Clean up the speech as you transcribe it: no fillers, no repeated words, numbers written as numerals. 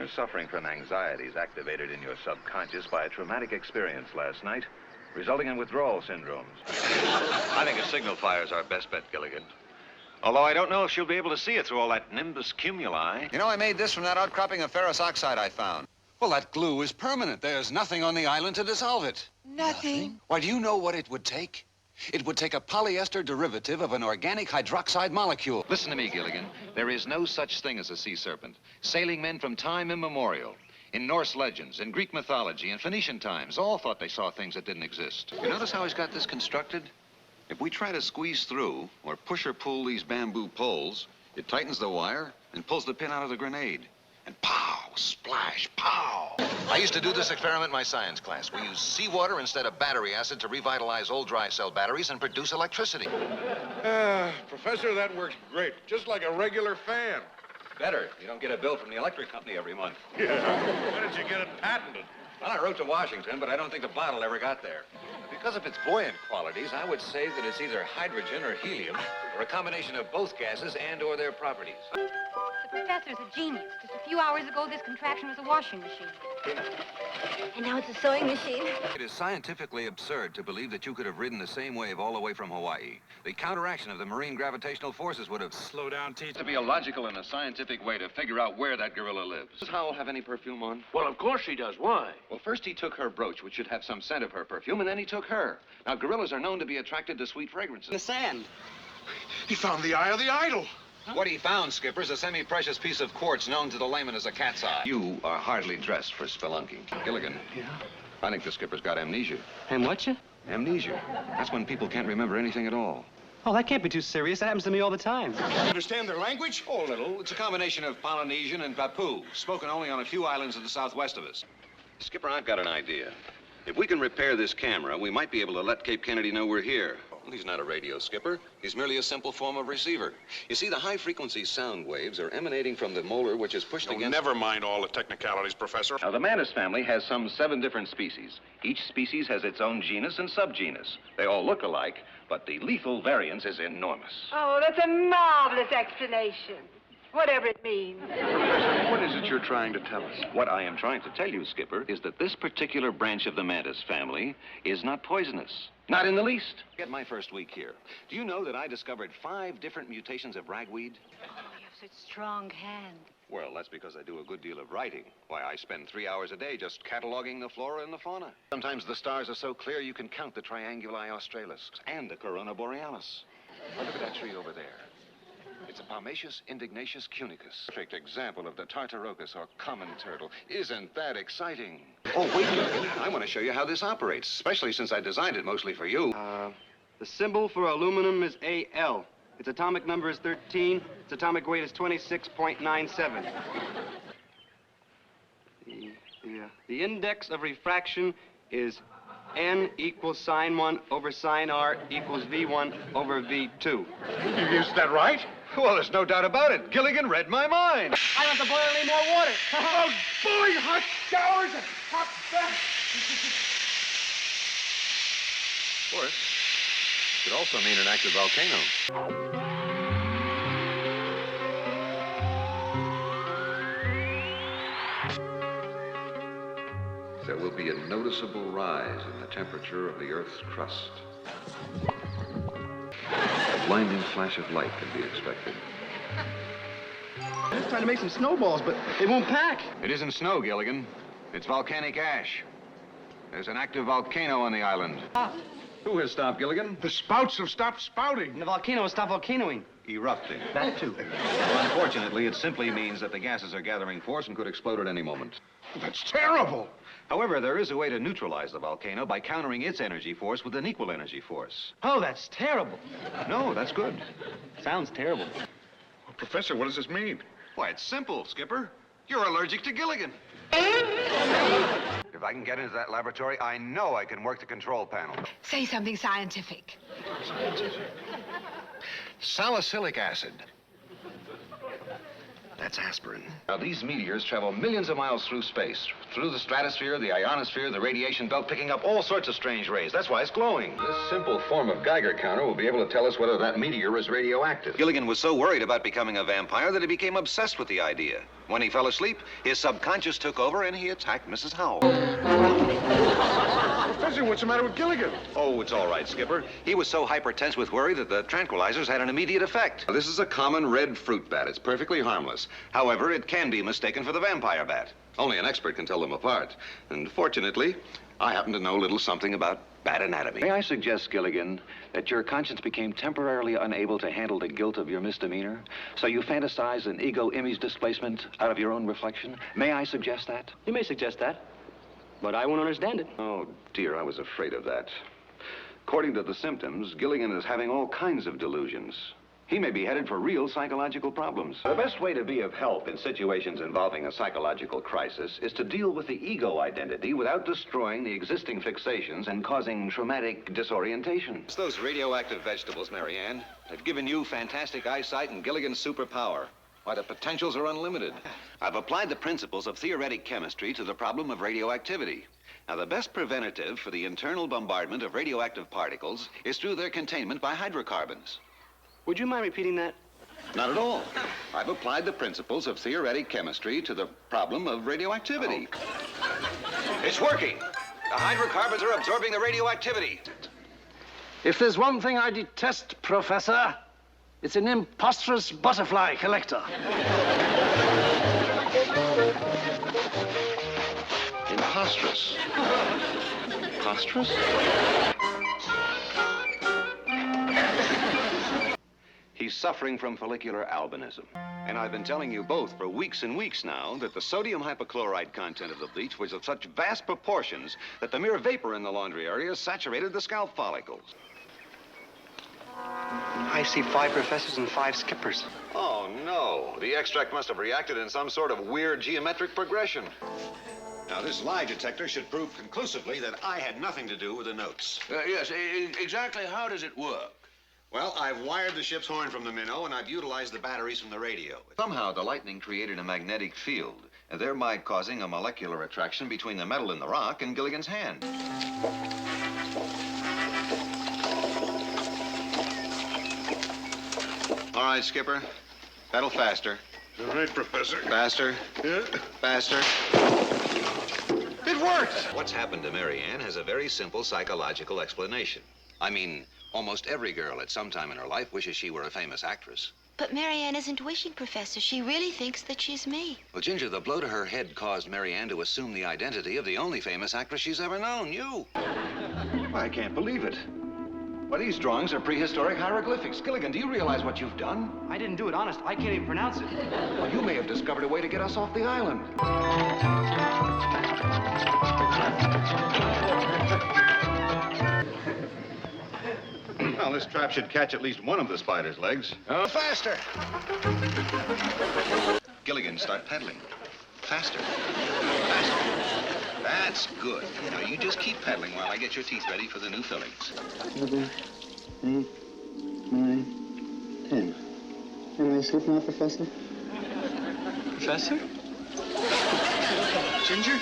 You're suffering from anxieties activated in your subconscious by a traumatic experience last night, resulting in withdrawal syndromes. I think a signal fire is our best bet, Gilligan. Although I don't know if she'll be able to see it through all that nimbus cumuli. You know, I made this from that outcropping of ferrous oxide I found. Well, that glue is permanent. There's nothing on the island to dissolve it. Nothing? Why, do you know what it would take? It would take a polyester derivative of an organic hydroxide molecule. Listen to me, Gilligan. There is no such thing as a sea serpent. Sailing men from time immemorial, in Norse legends, in Greek mythology, in Phoenician times, all thought they saw things that didn't exist. You notice how he's got this constructed? If we try to squeeze through or push or pull these bamboo poles, it tightens the wire and pulls the pin out of the grenade. And pow, splash, pow. I used to do this experiment in my science class. We used seawater instead of battery acid to revitalize old dry cell batteries and produce electricity. Professor, that works great. Just like a regular fan. Better. You don't get a bill from the electric company every month. Yeah. Why did you get it patented? Well, I wrote to Washington, but I don't think the bottle ever got there. Because of its buoyant qualities, I would say that it's either hydrogen or helium, or a combination of both gases and/or their properties. The professor's a genius. Just a few hours ago, this contraption was a washing machine. And now it's a sewing machine. It is scientifically absurd to believe that you could have ridden the same wave all the way from Hawaii. The counteraction of the marine gravitational forces would have slowed down teeth. To be a logical and a scientific way to figure out where that gorilla lives. Does Howell have any perfume on? Well, of course he does. Why? Well, first he took her brooch, which should have some scent of her perfume, and then he took her. Now, gorillas are known to be attracted to sweet fragrances. In the sand. He found the eye of the idol. What he found, Skipper, is a semi-precious piece of quartz known to the layman as a cat's eye. You are hardly dressed for spelunking. Gilligan. Yeah? I think the skipper's got amnesia. And what you? Amnesia. That's when people can't remember anything at all. Oh, that can't be too serious. That happens to me all the time. You understand their language? Oh, a little. It's a combination of Polynesian and Papua, spoken only on a few islands to the southwest of us. Skipper, I've got an idea. If we can repair this camera, we might be able to let Cape Kennedy know we're here. Well, he's not a radio skipper. He's merely a simple form of receiver. You see, the high-frequency sound waves are emanating from the molar, which is pushed against... Never mind all the technicalities, Professor. Now, the mantis family has some 7 different species. Each species has its own genus and subgenus. They all look alike, but the lethal variance is enormous. Oh, that's a marvelous explanation. Whatever it means. What is it you're trying to tell us? What I am trying to tell you, Skipper, is that this particular branch of the mantis family is not poisonous. Not in the least. Get my first week here. Do you know that I discovered 5 different mutations of ragweed? Oh, you have such strong hand. Well, that's because I do a good deal of writing. Why, I spend 3 hours a day just cataloging the flora and the fauna. Sometimes the stars are so clear you can count the Trianguli australis and the Corona borealis. Oh, look at that tree over there. It's a Palmaceus indignatus cunicus. Perfect example of the Tartarucus or common turtle. Isn't that exciting? Oh, wait a minute. I want to show you how this operates, especially since I designed it mostly for you. The symbol for aluminum is Al. Its atomic number is 13. Its atomic weight is 26.97. The index of refraction is N equals sine 1 over sine R equals V1 over V2. You used that right? Well, there's no doubt about it. Gilligan read my mind. I want to boil any more water. Oh, boy, hot showers and hot baths. Of course, it could also mean an active volcano. There will be a noticeable rise in the temperature of the Earth's crust. A blinding flash of light can be expected. I'm just trying to make some snowballs, but they won't pack. It isn't snow, Gilligan. It's volcanic ash. There's an active volcano on the island. Who has stopped, Gilligan? The spouts have stopped spouting. And the volcano will stop volcanoing. Erupting. That too. Well, unfortunately, it simply means that the gases are gathering force and could explode at any moment. That's terrible. However, there is a way to neutralize the volcano by countering its energy force with an equal energy force. Oh, that's terrible. No, that's good. Sounds terrible. Well, Professor, what does this mean? Why, it's simple, Skipper. You're allergic to Gilligan. If I can get into that laboratory, I know I can work the control panel. Say something scientific. Salicylic acid. That's aspirin. Now, these meteors travel millions of miles through space, through the stratosphere, the ionosphere, the radiation belt, picking up all sorts of strange rays. That's why it's glowing. This simple form of Geiger counter will be able to tell us whether that meteor is radioactive. Gilligan was so worried about becoming a vampire that he became obsessed with the idea. When he fell asleep, his subconscious took over and he attacked Mrs. Howell. Professor, what's the matter with Gilligan? Oh, it's all right, Skipper. He was so hypertense with worry that the tranquilizers had an immediate effect. This is a common red fruit bat. It's perfectly harmless. However, it can be mistaken for the vampire bat. Only an expert can tell them apart. And fortunately, I happen to know a little something about bat anatomy. May I suggest, Gilligan, that your conscience became temporarily unable to handle the guilt of your misdemeanor, so you fantasize an ego image displacement out of your own reflection? May I suggest that? You may suggest that, but I won't understand it. Oh, dear, I was afraid of that. According to the symptoms, Gilligan is having all kinds of delusions. He may be headed for real psychological problems. The best way to be of help in situations involving a psychological crisis is to deal with the ego identity without destroying the existing fixations and causing traumatic disorientation. It's those radioactive vegetables, Marianne. They've given you fantastic eyesight and Gilligan's superpower. Why, the potentials are unlimited. I've applied the principles of theoretic chemistry to the problem of radioactivity. Now, the best preventative for the internal bombardment of radioactive particles is through their containment by hydrocarbons. Would you mind repeating that? Not at all. I've applied the principles of theoretic chemistry to the problem of radioactivity. It's working. The hydrocarbons are absorbing the radioactivity. If there's one thing I detest, Professor, it's an imposterous butterfly collector. Imposterous. Imposterous? He's suffering from follicular albinism. And I've been telling you both for weeks and weeks now that the sodium hypochlorite content of the bleach was of such vast proportions that the mere vapor in the laundry area saturated the scalp follicles. I see 5 professors and 5 skippers. Oh, no. The extract must have reacted in some sort of weird geometric progression. Now, this lie detector should prove conclusively that I had nothing to do with the notes. Yes, exactly how does it work? Well, I've wired the ship's horn from the minnow, and I've utilized the batteries from the radio. Somehow, the lightning created a magnetic field, thereby causing a molecular attraction between the metal in the rock and Gilligan's hand. All right, Skipper. Pedal faster. All right, Professor. Faster. Yeah. Faster. It worked! What's happened to Marianne has a very simple psychological explanation. I mean, almost every girl at some time in her life wishes she were a famous actress. But Marianne isn't wishing, Professor. She really thinks that she's me. Well, Ginger, the blow to her head caused Marianne to assume the identity of the only famous actress she's ever known, you. I can't believe it. Well, these drawings are prehistoric hieroglyphics. Gilligan, do you realize what you've done? I didn't do it, honest. I can't even pronounce it. Well, you may have discovered a way to get us off the island. Well, this trap should catch at least one of the spider's legs. Oh, faster! Gilligan, start pedaling. Faster. Faster. That's good. Now, you just keep pedaling while I get your teeth ready for the new fillings. 7, 8, 9, 10. Am I asleep now, Professor? Professor? Ginger?